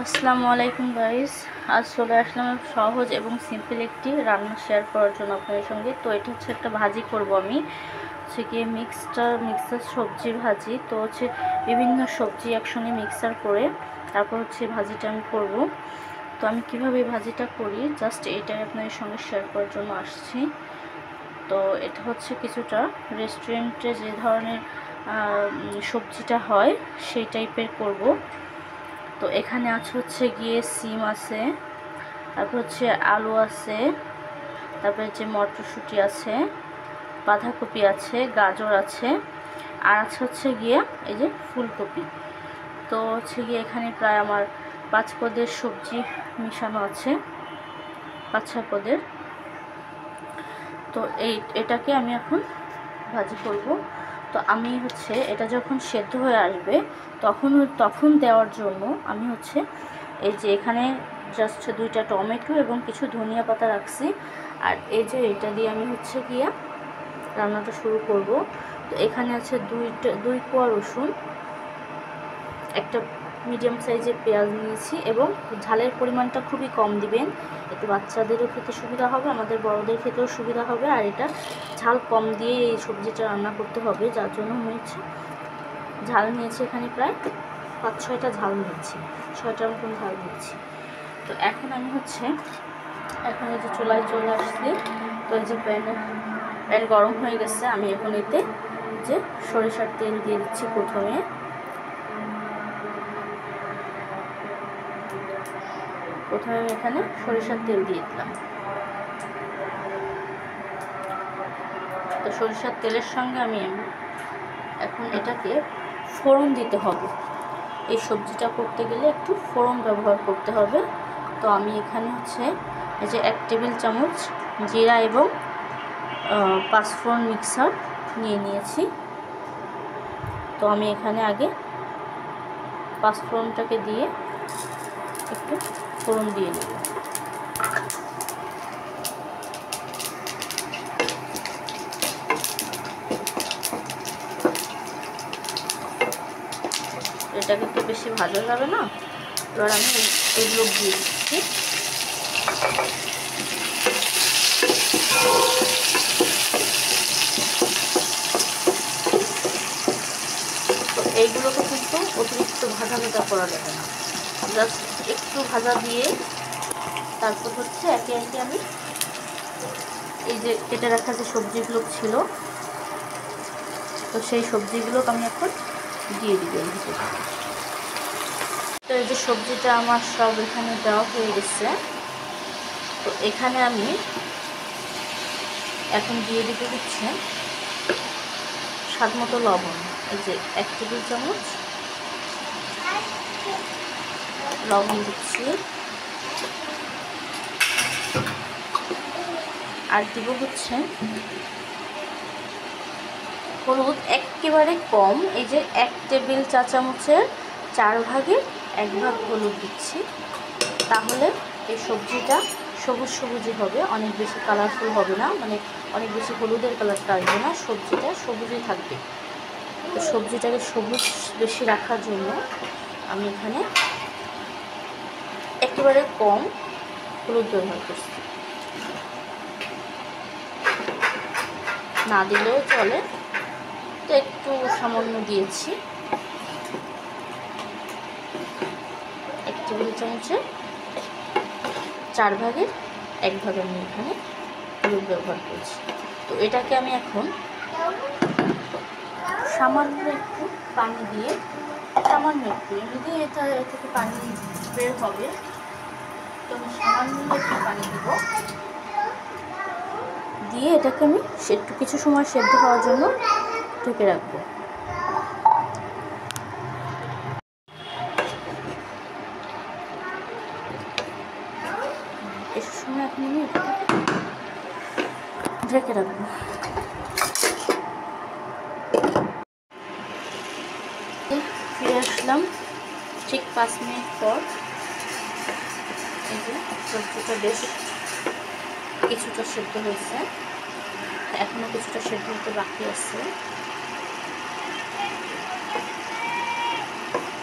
আসসালামু আলাইকুম গাইস। আজ চলে আসলাম সহজ এবং সিম্পল একটি রান্না শেয়ার করার জন্য আপনাদের সঙ্গে। তো এটা হচ্ছে একটা ভাজি করব আমি, হচ্ছে গিয়ে মিক্সার সবজি ভাজি। তো হচ্ছে বিভিন্ন সবজি একসঙ্গে মিক্সার করে তারপর হচ্ছে ভাজিটা আমি করব। তো আমি কিভাবে ভাজিটা করি জাস্ট এটাই আপনাদের সঙ্গে শেয়ার করার জন্য আসছি। তো এটা হচ্ছে কিছুটা রেস্টুরেন্টে যে ধরনের সবজিটা হয় সেই টাইপের করব। তো এখানে আছে হচ্ছে গিয়ে সিম আছে, তারপর হচ্ছে আলু আছে, তারপরে যে মটরশুঁটি আছে, বাঁধাকপি আছে, গাজর আছে, আর আছে হচ্ছে গিয়ে এই যে ফুলকপি। তো হচ্ছে গিয়ে এখানে প্রায় আমার 5 পদের সবজি মিশানো আছে, 5-6 পদের। তো এটাকে আমি এখন ভাজি করব। তো আমি হচ্ছে এটা যখন সেদ্ধ হয়ে আসবে তখন দেওয়ার জন্য আমি হচ্ছে এই যে এখানে জাস্ট 2টা টমেটো এবং কিছু ধনিয়া পাতা রাখছি। আর এই যে এটা দিয়ে আমি হচ্ছে গিয়ে রান্নাটা শুরু করব। তো এখানে আছে 2 কোয়া রসুন, একটা মিডিয়াম সাইজের পেঁয়াজ নিয়েছি এবং ঝালের পরিমাণটা খুবই কম দিবেন, এতে বাচ্চাদেরও খেতে সুবিধা হবে, আমাদের বড়দের খেতেও সুবিধা হবে। আর এটা ঝাল কম দিয়ে এই সবজিটা রান্না করতে হবে, যার জন্য হয়েছে ঝাল নিয়েছি এখানে প্রায় 5-6টা ঝাল নিয়েছি, 6টার মতন ঝাল নিয়েছি। তো এখন আমি হচ্ছে এখন এই যে চুলায় চলে আসছি। তো এই যে প্যান গরম হয়ে গেছে, আমি এখন এতে যে সরিষার তেল দিয়ে দিচ্ছি। প্রথমে আমি এখানে সরিষার তেল দিয়ে দিলাম। তো সরিষার তেলের সঙ্গে আমি এখন এটাকে ফোড়ন দিতে হবে। এই সবজিটা করতে গেলে একটু ফোড়ন ব্যবহার করতে হবে। তো আমি এখানে হচ্ছে এই যে 1 টেবিল চামচ জিরা এবং 5 ফোড়ন মিক্সার নিয়ে নিয়েছি। তো আমি এখানে আগে 5 ফোড়নটাকে দিয়ে একটু ফোড়ন দিয়ে নেব। এটা কিন্তু বেশি ভাজা যাবে না। এবার আমি এগুলো দিয়ে দিচ্ছি। তো এইগুলোকে কিন্তু অতিরিক্ত ভাজা করা যাবে না, জাস্ট একটু ভাজা দিয়ে তারপর হচ্ছে একে একে আমি এই যে কেটে রাখা যে সবজিগুলো ছিল, তো সেই সবজিগুলোকে আমি এখন দিয়ে দিব এর ভিতরে। তো এই যে সবজিটা আমার সব এখানে দেওয়া হয়ে গেছে। তো এখানে আমি এখন দিয়ে দিতে হচ্ছে স্বাদ মতো লবণ। এই যে 1 টেবিল চামচ লবণ দিচ্ছি, আর দিব হচ্ছে হলুদ একেবারে কম, এই যে 1 টেবিল চা চামচের 4 ভাগের 1 ভাগ হলুদ দিচ্ছি। তাহলে এই সবজিটা সবুজ সবুজই হবে, অনেক বেশি কালারফুল হবে না, মানে অনেক বেশি হলুদের কালারটা আসবে না, সবজিটা সবুজই থাকবে। তো সবজিটাকে সবুজ বেশি রাখার জন্য আমি এখানে একেবারে কম হলুদ ব্যবহার করছি, না দিলেও চলে, তো একটু সামান্য দিয়েছি। 1 টেবিল চামচের 4 ভাগের 1 ভাগ আমি এখানে হলুদ ব্যবহার করছি। তো এটাকে আমি এখন সামান্য একটু পানি দিয়ে, সামান্য একটু এমনি এটা থেকে পানি বের হবে, তো আমি সামান্য একটু পানি দিব, দিয়ে এটাকে আমি একটু কিছু সময় সেদ্ধ হওয়ার জন্য ঢেকে রাখবো। এর সময় এখন আমি ঢেকে রাখবো। ফিরে আসলাম ঠিক 5 মিনিট পর। এই যে সবজিটা বেশ কিছুটা সেদ্ধ হয়েছে, এখনও কিছুটা সেদ্ধ হতে বাকি আছে।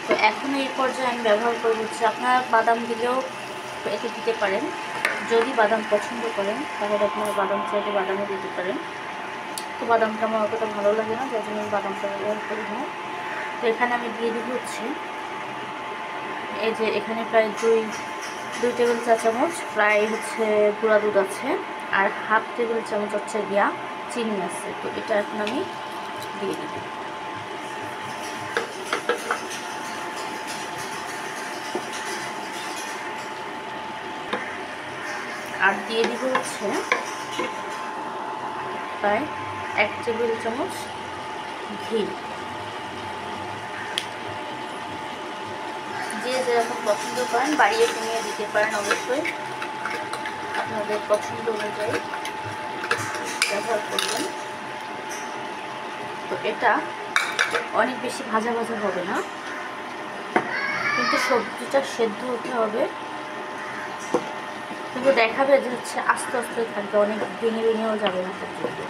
তো এখন এই পর্যায়ে আমি ব্যবহার করব হচ্ছে, আপনারা বাদাম দিলেও এতে দিতে পারেন, যদি বাদাম পছন্দ করেন তাহলে আপনারা বাদাম চাইলে বাদামও দিতে পারেন। তো বাদামটা আমার অতটা ভালো লাগে না, যার জন্য আমি বাদামটা ব্যবহার করি না। তো এখানে আমি দিয়ে দিব হচ্ছে, এই যে এখানে প্রায় দুই টেবিল চা চামচ প্রায় হচ্ছে গুঁড়া দুধ আছে, আর হাফ টেবিল চামচ হচ্ছে গিয়া চিনি আছে। তো এটা এখন আমি দিয়ে দিব। আর দিয়ে দিব হচ্ছে প্রায় 1 টেবিল চামচ ঘি। যে যেরকম পছন্দ করেন বাড়িয়ে কমিয়ে দিতে পারেন, অবশ্যই আপনাদের পছন্দ অনুযায়ী ব্যবহার করবেন। তো এটা অনেক বেশি ভাজা ভাজা হবে না, কিন্তু সবজিটা সেদ্ধ হতে হবে, কিন্তু দেখাবে যে হচ্ছে আস্তে আস্তে থাকবে, অনেক ভেঙে ভেঙেও যাবে না সবজিটা।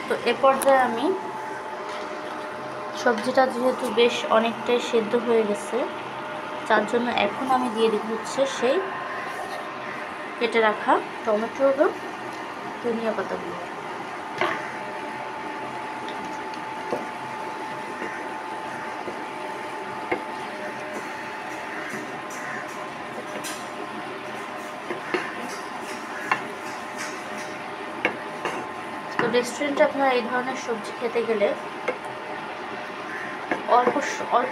তো এ পর্যায়ে আমি সবজিটা যেহেতু বেশ অনেকটাই সেদ্ধ হয়ে গেছে, তার জন্য এখন আমি দিয়ে দিব হচ্ছে সেই কেটে রাখা টমেটো এবং ধনিয়া পাতাগুলো। তো রেস্টুরেন্টে আপনারা এই ধরনের সবজি খেতে গেলে অল্প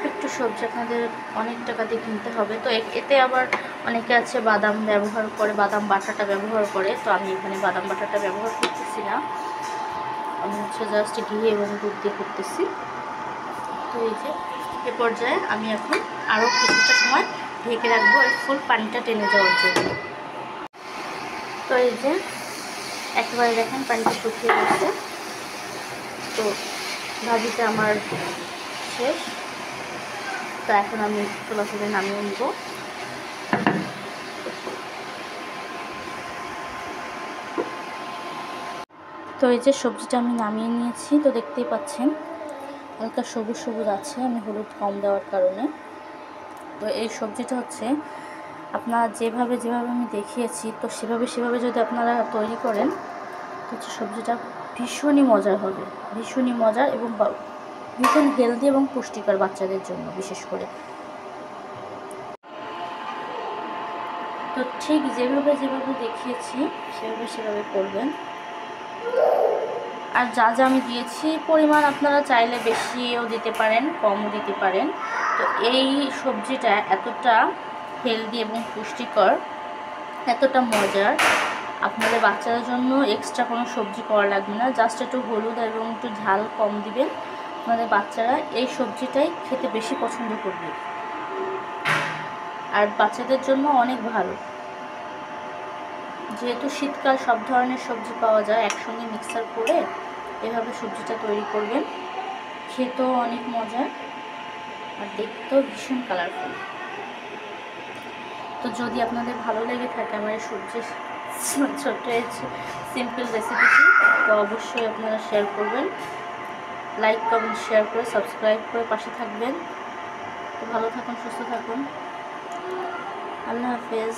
একটু সবজি আপনাদের অনেক টাকা দিয়ে কিনতে হবে। তো এতে আবার অনেকে আছে বাদাম ব্যবহার করে, বাদাম বাটাটা ব্যবহার করে। তো আমি এখানে বাদাম বাটাটা ব্যবহার করতেছি না, আমি হচ্ছে জাস্ট ঘি এবং দুধ দিয়ে করতেছি। তো এই যে এ পর্যায়ে আমি এখন আরও কিছুটা সময় ঢেকে রাখবো ফুল পানিটা টেনে যাওয়ার জন্য। তো এই যে একেবারে দেখেন পানিটা শুকিয়ে গেছে। তো ভাজিটা আমার শেষ। তো এখন আমি চুলা থেকে নামিয়ে নেব। তো এই যে সবজিটা আমি নামিয়ে নিয়েছি। তো দেখতেই পাচ্ছেন হালকা সবুজ সবুজ আছে, আমি হলুদ কম দেওয়ার কারণে। তো এই সবজিটা হচ্ছে আপনারা যেভাবে আমি দেখিয়েছি, তো সেভাবে যদি আপনারা তৈরি করেন তো হচ্ছে সবজিটা ভীষণই মজার হবে, ভীষণই মজার এবং ভীষণ হেলদি এবং পুষ্টিকর বাচ্চাদের জন্য বিশেষ করে। তো ঠিক যেভাবে দেখিয়েছি সেভাবে করবেন। আর যা আমি দিয়েছি পরিমাণ আপনারা চাইলে বেশিও দিতে পারেন, কমও দিতে পারেন। তো এই সবজিটা এতটা হেলদি এবং পুষ্টিকর, এতটা মজার, আপনাদের বাচ্চাদের জন্য এক্সট্রা কোনো সবজি করা লাগবে না, জাস্ট একটু হলুদ এবং একটু ঝাল কম দিবেন। আপনাদের বাচ্চারা এই সবজিটাই খেতে বেশি পছন্দ করবে, আর বাচ্চাদের জন্য অনেক ভালো। যেহেতু শীতকাল সব ধরনের সবজি পাওয়া যায়, একসঙ্গে মিক্সার করে এভাবে সবজিটা তৈরি করবেন, খেতেও অনেক মজার আর দেখতেও ভীষণ কালারফুল। তো যদি আপনাদের ভালো লেগে থাকে আমার এই সবজির ছোট্ট সিম্পল রেসিপিটি, তো অবশ্যই আপনারা শেয়ার করবেন, লাইক কমেন্ট শেয়ার করে সাবস্ক্রাইব করে পাশে থাকবেন। তো ভালো থাকুন, সুস্থ থাকুন, আল্লাহ হাফেজ।